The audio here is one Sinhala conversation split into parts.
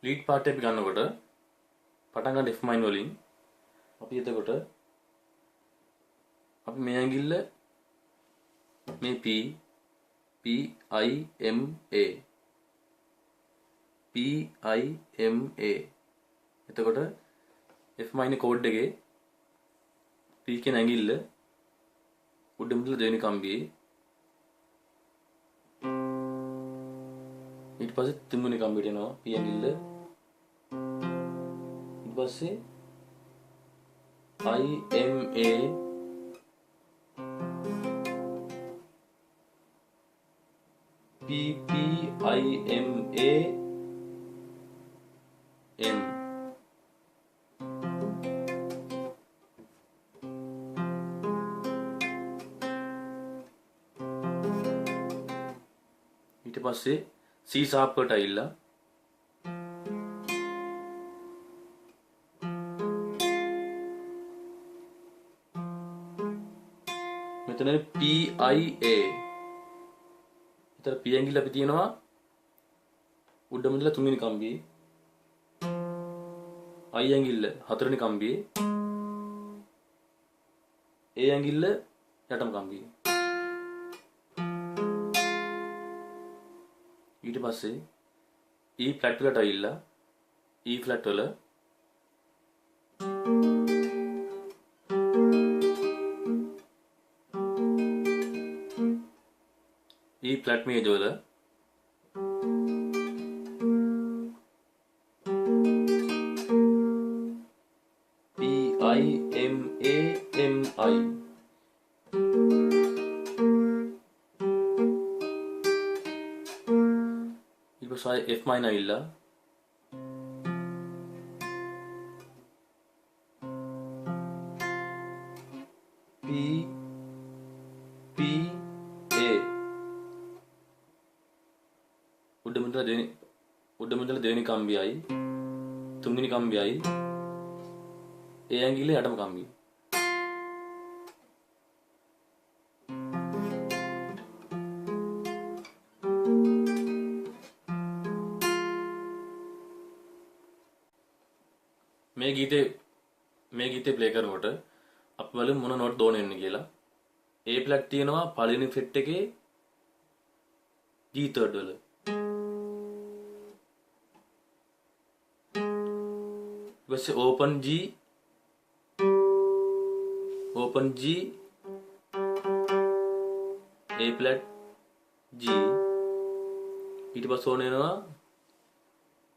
ලීඩ් පාර්ට් එක ගන්නකොට පටන් ගන්න F මයින් වලින් අපි එතකොට අපි මේ ඇඟිල්ල මේ P I M A එතකොට F මයින් කෝඩ් එකේ P කියන ඇඟිල්ල උඩ මුල දෙවෙනි කම්බියේ ඊට පස්සේ තුන්වෙනි කම්බියට යනවා P ඇඟිල්ල ඊට පස්සේ I M A P I M A M ඊට පස්සේ C sharp එකට ඇවිල්ලා මෙතන P I A එතන P ඇඟිල්ල අපි තියනවා උඩම ඉඳලා තුන්වෙනි කම්බියේ I ඇඟිල්ල හතරවෙනි කම්බියේ A ඇඟිල්ල යටම කම්බියේ ඊට පස්සේ E flat එකට ඇවිල්ලා E flat වල E flat major වල P I M A M I ඊට පස්සේ F minor ඇවිල්ලා P A උඩම ඉඳලා දෙවෙනි කම්බියයි තුන්වෙනි කම්බියයි A ඇඟිල්ල යටම කම්බිය මේ ගීතේ ප්ලේ කරනකොට අපි බලමු මොන නෝට් දෝන වෙන්නේ කියලා A flat තියෙනවා පළවෙනි ෆ්‍රෙට් එකේ G third වල वैसे open G A flat G ඊට පස්සේ ඕන වෙනවා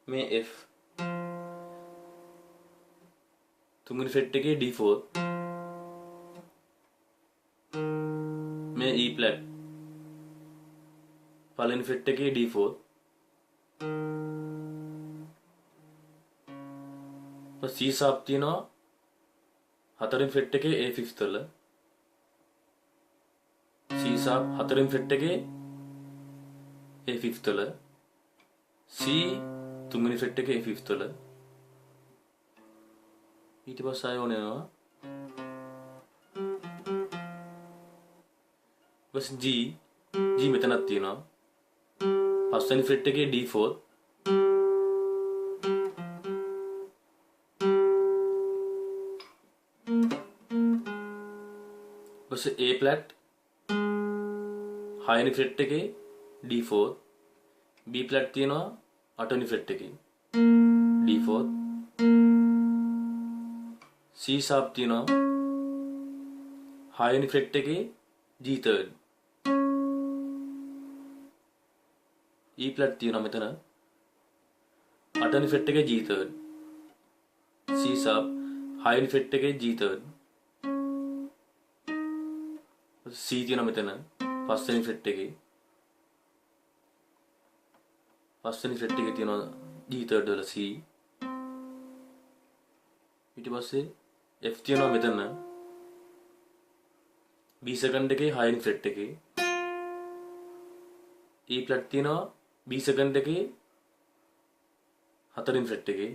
මේ F තුන්වෙනි ෆ්‍රෙට් එකේ D4 මේ E flat පළවෙනි ෆ්‍රෙට් එකේ D4 C sharp තියෙනවා හතරවෙනි ෆ්‍රෙට් එකේ A fifth වල C sharp හතරවෙනි ෆ්‍රෙට් එකේ A fifth වල C තුන්වෙනි ෆ්‍රෙට් එකේ A fifth වල ඊට පස්සේ ආයෙ ඕන වෙනවා බස් G මෙතනක් තියෙනවා පස්වෙනි ෆ්‍රෙට් එකේ D4 बस A flat हाई फ्रेट के D4 B flat තියෙනවා 8 फ्रेट के D4 C sharp තියෙනවා हाई फ्रेट के G third E flat තියෙනවා මෙතන 8 फ्रेट के G third C sharp high freight के G third C තියෙනවා මෙතන පස්වෙනි ෆ්‍රෙට් එකේ තියෙනවා G third වල C ඊට පස්සේ F තියෙනවා මෙතන B second එකේ high ෆ්‍රෙට් එකේ E flat තියෙනවා B second එකේ හතරවෙනි ෆ්‍රෙට් එකේ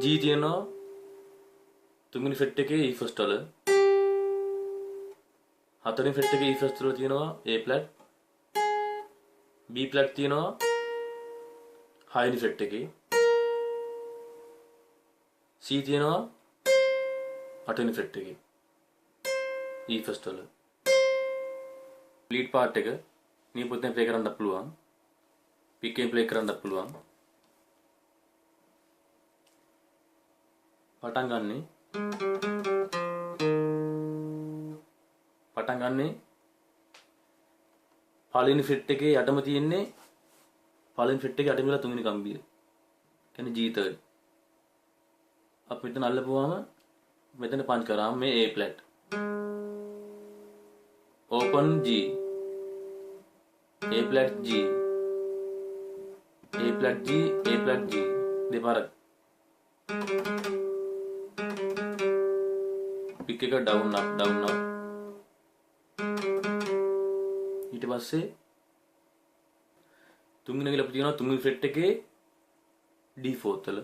G තියෙනවා තුන්වෙනි ෆ්‍රෙට් එකේ E ෆස්ට් වල. හතරවෙනි ෆ්‍රෙට් එකේ E ෆස්ට් වල තියෙනවා A ෆ්ලැට්. B ෆ්ලැට් තියෙනවා හයවෙනි ෆ්‍රෙට් එකේ. C තියෙනවා අටවෙනි ෆ්‍රෙට් එකේ. E ෆස්ට් වල. ලීඩ් පාර්ට් එක මේ පොතෙන් ප්ලේ කරන්නත් පුළුවන්. පික් එකෙන් ප්ලේ කරන්නත් පුළුවන්. පටන් ගන්නෙ පළවෙනි ෆ්‍රෙට් එකේ යටම තියෙන්නේ පළවෙනි ෆ්‍රෙට් එකේ යටම ඉඳලා තුන්වෙනි කම්බිය. කියන්නේ G third. අපි මෙතන අල්ලපුවාම මෙතන පංච් කරාම මේ A flat. Open G. A flat G. A flat G. A flat G. දෙපාරක්. පික් එක ඩවුන් අප් ඩවුන් අප්. ඊට පස්සේ තුන්වෙනි එක අපිට තියෙනවා තුන්වෙනි ෆ්‍රෙට් එකේ D4 වල.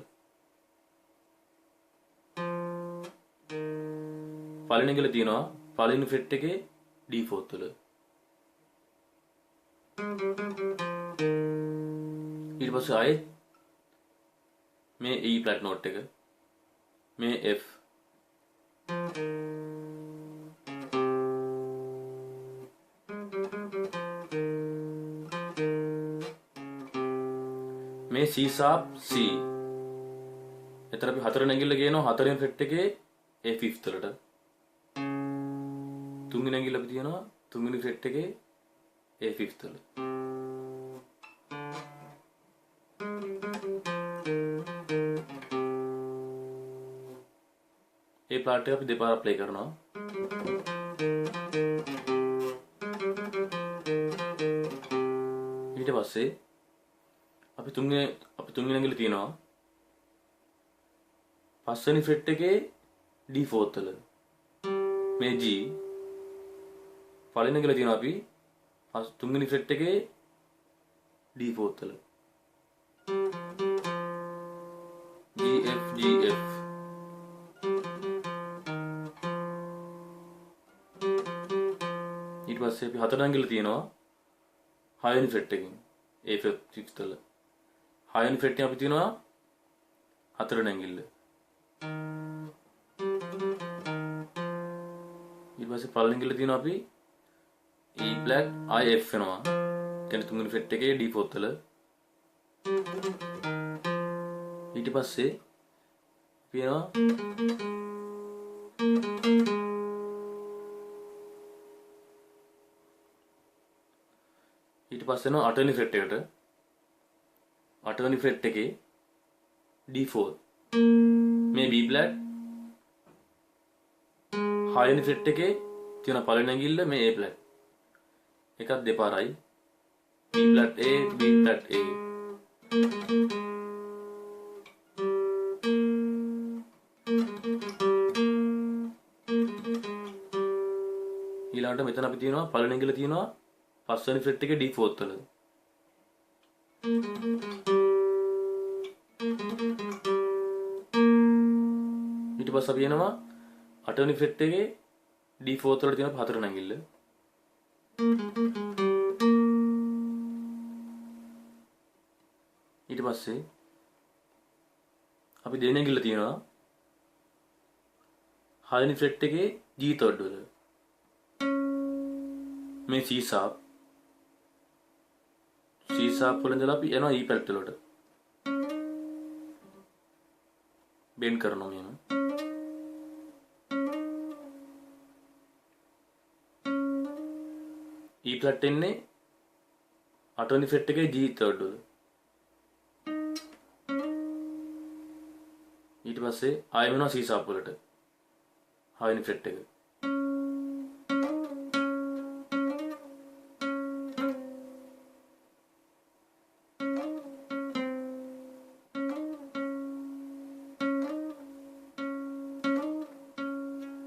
පළවෙනි එක තියෙනවා පළවෙනි ෆ්‍රෙට් එකේ D4 වල. ඊට පස්සේ ආයේ මේ E flat note එක මේ F මේ C sharp C. එතන අපි හතරවෙනි ඇඟිල්ල ගේනවා හතරවෙනි ෆ්‍රෙට් එකේ A fifth වලට. තුන්වෙනි ඇඟිල්ල අපි තියනවා තුන්වෙනි ෆ්‍රෙට් එකේ A fifth වල. ඒ පාර්ට් එක අපි දෙපාරක් ප්ලේ කරනවා. ඊට පස්සේ අපි තුන්වෙනි ඇඟිල්ල තියනවා පස්වෙනි ෆ්‍රෙට් එකේ D4 වල. මේ G පළවෙනි ඇඟිල්ල තියනවා අපි තුන්වෙනි ෆ්‍රෙට් එකේ D4 වල. G F G F. ඊට පස්සේ අපි හතරවෙනි ඇඟිල්ල තියනවා හයවෙනි ෆ්‍රෙට් එකකින් A fifth වල. හයවෙනි ෆ්‍රෙට් එක අපි තියනවා හතරවෙනි ඇඟිල්ල. ඊට පස්සේ පළවෙනි ඇඟිල්ල තියනවා අපි E flat I F වෙනවා. කියන්නේ තුන්වෙනි ෆ්‍රෙට් එකේ D4 වල. ඊට පස්සේ අපි යනවා ඊට පස්සේ යනවා අටවෙනි ෆ්‍රෙට් එකට. අටවෙනි ෆ්‍රෙට් එකේ D4 මේ B flat. හයවෙනි ෆ්‍රෙට් එකේ තියෙන පළවෙනි ඇඟිල්ල මේ A flat. එකක් දෙපාරයි B flat A B flat A. ඊළඟට මෙතන අපි තියෙනවා පළවෙනි ඇඟිල්ල තියෙනවා පස්වෙනි ෆ්‍රෙට් එකේ D4 වල. ඊට පස්සේ අපි යනවා අටවෙනි ෆ්‍රෙට් එකේ D4 වල තියෙන හතරවෙනි ඇඟිල්ල. ඊට පස්සේ අපි දෙවෙනි ඇඟිල්ල තියෙනවා හයවෙනි ෆ්‍රෙට් එකේ G third වල. මේ C sharp වල ඉඳලා අපි යනවා E flat වලට. බෙන්ඩ් කරනවා මෙහෙම. E flat එන්නේ අටවෙනි ෆ්‍රෙට් එකේ G third වල. ඊට පස්සේ ආයෙ වෙනවා C sharp වලට. හයවෙනි ෆ්‍රෙට් එක.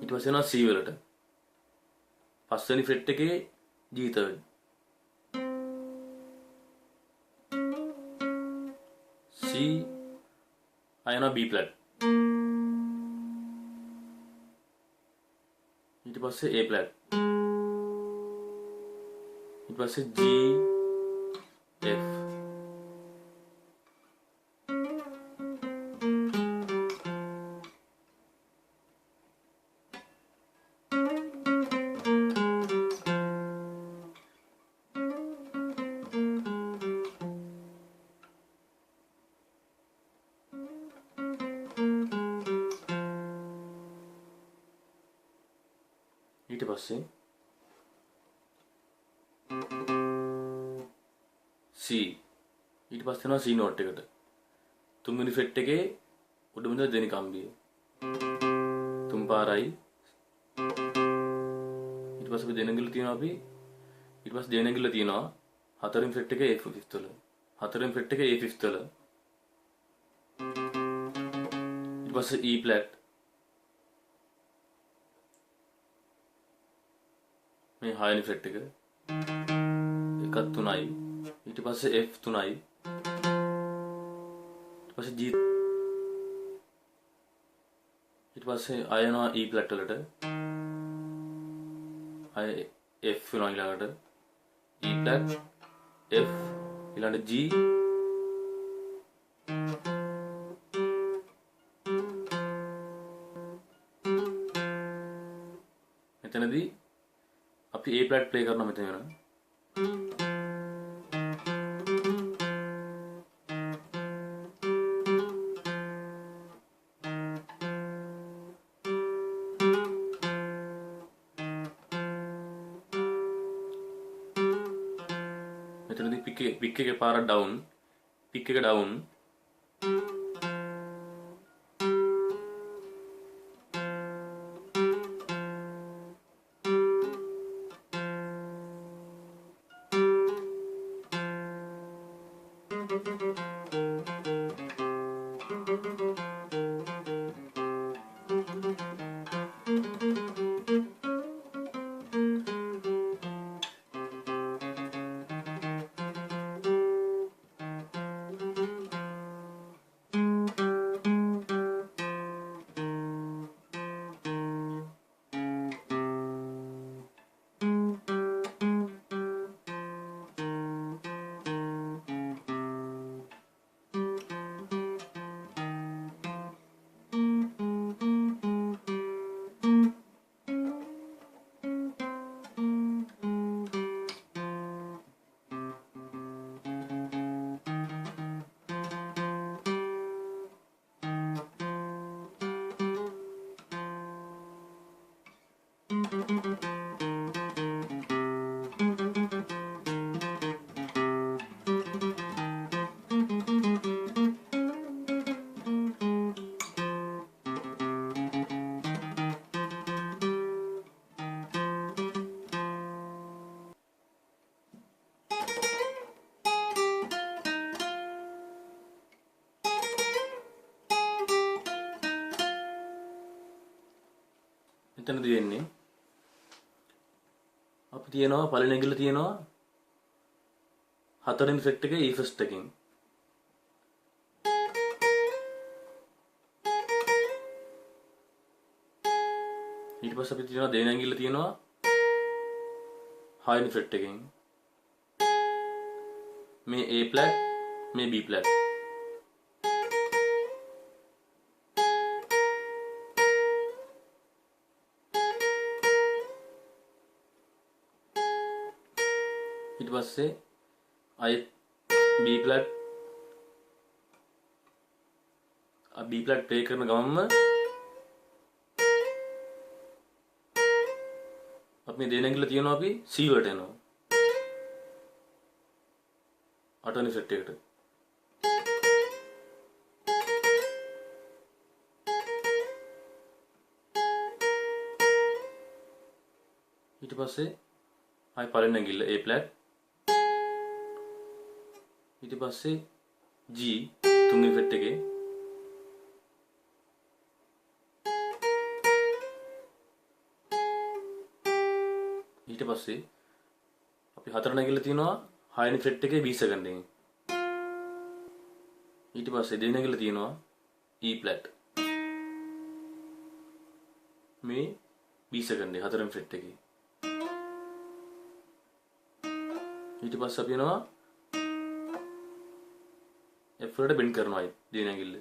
ඊට පස්සේ යනවා C වලට. පස්වෙනි ෆ්‍රෙට් එකේ G third. C ආයෙ යනවා B flat. ඊට පස්සේ A flat. ඊට පස්සේ G F. ඊට පස්සේ C. ඊට පස්සේ යනවා C note එකට. තුන්වෙනි ෆ්‍රෙට් එකේ උඩම ඉඳලා දෙවෙනි කම්බිය. තුන් පාරයි. ඊට පස්සේ අපි දෙවෙනි ඇඟිල්ල තියනවා අපි. ඊට පස්සේ දෙවෙනි ඇඟිල්ල තියනවා හතරවෙනි ෆ්‍රෙට් එකේ A fifth වල. හතරවෙනි ෆ්‍රෙට් එකේ A fifth වල. ඊට පස්සේ E flat. මේ හයවෙනි ෆ්‍රෙට් එක. එකක් තුනයි. ඊට පස්සේ F තුනයි. ඊට පස්සේ G. ඊට පස්සේ ආය යනවා E flat වලට. ආය F වෙනවා ඊළඟට. E flat F ඊළඟට G. මෙතනදී අපි A flat play කරනවා මෙතන වෙනවා. මෙතනදී පික් එකේ පාර ඩවුන්, පික් එක ඩවුන්. මෙතනදී වෙන්නේ අපි තියනවා පළවෙනි ඇඟිල්ල තියනවා හතරවෙනි ෆ්‍රෙට් එකේ E first එකකින්. ඊට පස්සේ අපි තියනවා දෙවෙනි ඇඟිල්ල තියනවා හයවෙනි ෆ්‍රෙට් එකකින්. මේ A flat මේ B flat. ඊට පස්සේ ආයෙත් B flat play කරන ගමන්ම අපි මේ දෙවෙනි ඇඟිල්ල තියනවා අපි C වලට එනවා. අටවෙනි ෆ්‍රෙට් එකට. ඊට පස්සේ ආයෙ පළවෙනි ඇඟිල්ල A flat. ඊට පස්සේ G තුන්වෙනි ෆ්‍රෙට් එකේ. ඊට පස්සේ අපි හතරවෙනි ඇඟිල්ල තියනවා හයවෙනි ෆ්‍රෙට් එකේ B second එකෙන්. ඊට පස්සේ දෙවෙනි ඇඟිල්ල තියනවා E flat. මේ B සෙකන්ඩේ හතරවෙනි ෆ්‍රෙට් එකේ. ඊට පස්සේ අපි යනවා F වලට බෙන්ඩ් කරනවා දින ඇඟිල්ල.